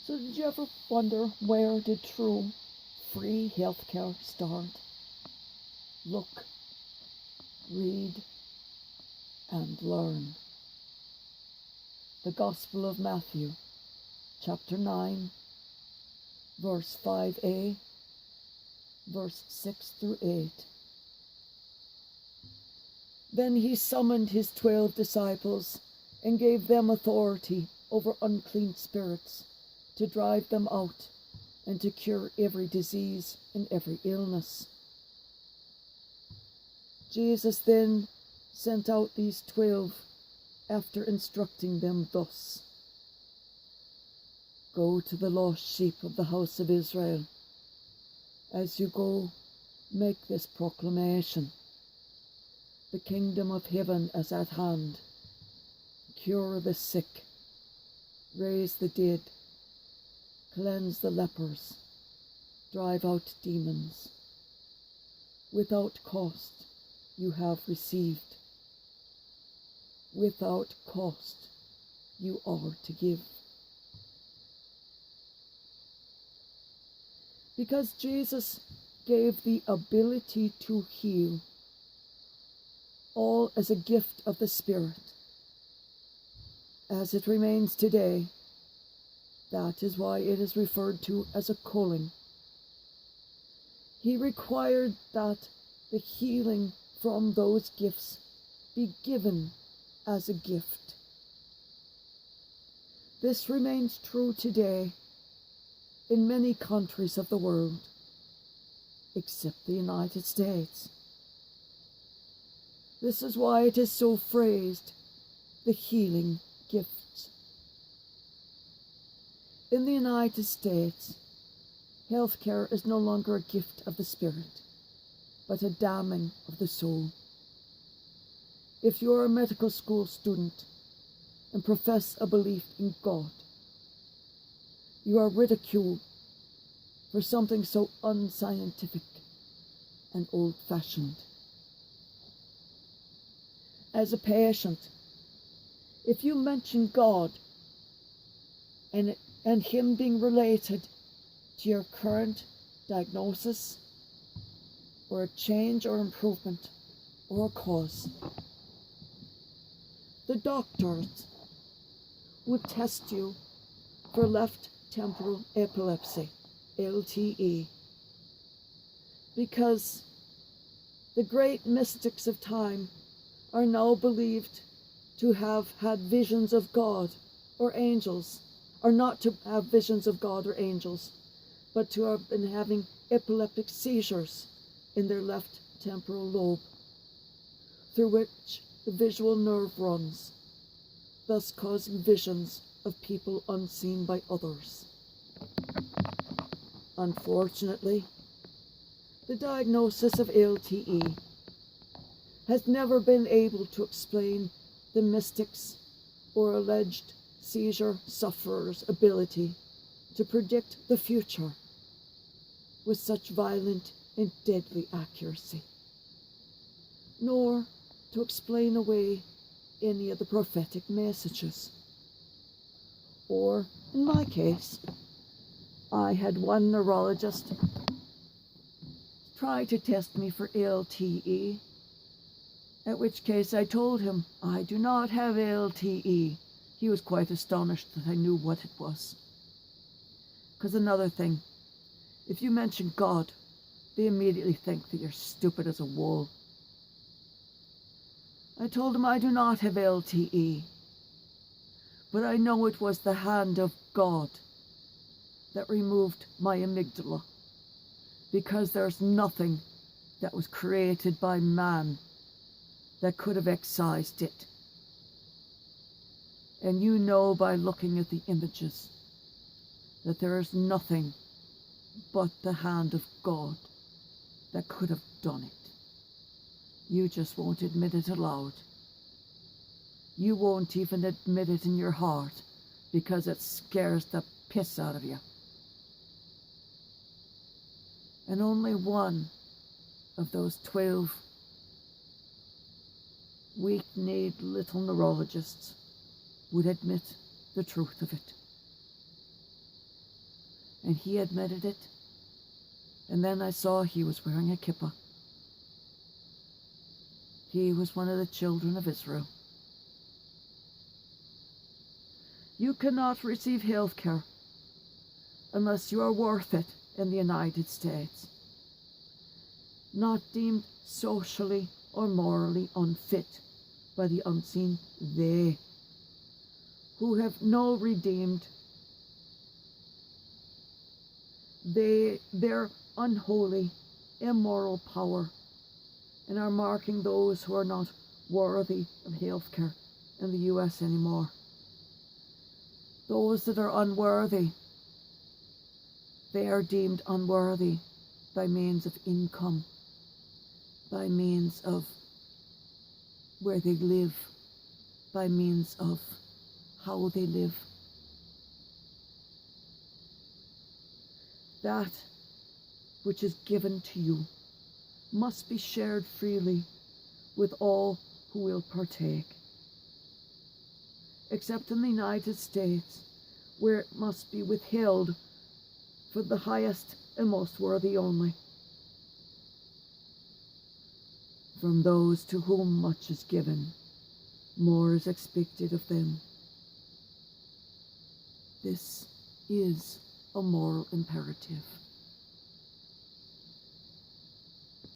So did you ever wonder, where did true free healthcare start? Look, read, and learn. The Gospel of Matthew, chapter 9, verse 5a, verse 6 through 8. Then he summoned his 12 disciples and gave them authority over unclean spirits, to drive them out and to cure every disease and every illness. Jesus then sent out these 12 after instructing them thus: Go to the lost sheep of the house of Israel. As you go, make this proclamation: the kingdom of heaven is at hand. Cure the sick, raise the dead, cleanse the lepers, drive out demons. Without cost you have received. Without cost you are to give. Because Jesus gave the ability to heal, all as a gift of the Spirit, as it remains today, that is why it is referred to as a calling. He required that the healing from those gifts be given as a gift. This remains true today in many countries of the world, except the United States. This is why it is so phrased, the healing gifts. In the United States, healthcare is no longer a gift of the Spirit, but a damning of the soul. If you are a medical school student and profess a belief in God, you are ridiculed for something so unscientific and old-fashioned. As a patient, if you mention God and Him being related to your current diagnosis, or a change or improvement or a cause, the doctors would test you for left temporal epilepsy, LTE, because the great mystics of time are now believed to have had visions of God or angels, or not to have visions of God or angels, but to have been having epileptic seizures in their left temporal lobe, through which the visual nerve runs, thus causing visions of people unseen by others. Unfortunately, the diagnosis of LTE has never been able to explain the mystics or alleged seizure sufferers' ability to predict the future with such violent and deadly accuracy, nor to explain away any of the prophetic messages. Or, in my case, I had one neurologist try to test me for LTE, at which case I told him I do not have LTE. He was quite astonished that I knew what it was. Because another thing, if you mention God, they immediately think that you're stupid as a wall. I told him I do not have LTE, but I know it was the hand of God that removed my amygdala, because there's nothing that was created by man that could have excised it. And you know by looking at the images that there is nothing but the hand of God that could have done it. You just won't admit it aloud. You won't even admit it in your heart because it scares the piss out of you. And only one of those 12 weak-kneed little neurologists would admit the truth of it. And he admitted it. And then I saw he was wearing a kippah. He was one of the children of Israel. You cannot receive health care unless you are worth it in the United States. Not deemed socially or morally unfit by the unseen they, who have no redeemed. Their unholy, immoral power, and are marking those who are not worthy of health care in the US anymore. Those that are unworthy, they are deemed unworthy by means of income, by means of where they live, by means of how they live. That which is given to you must be shared freely with all who will partake, except in the United States, where it must be withheld for the highest and most worthy only. From those to whom much is given, more is expected of them. This is a moral imperative.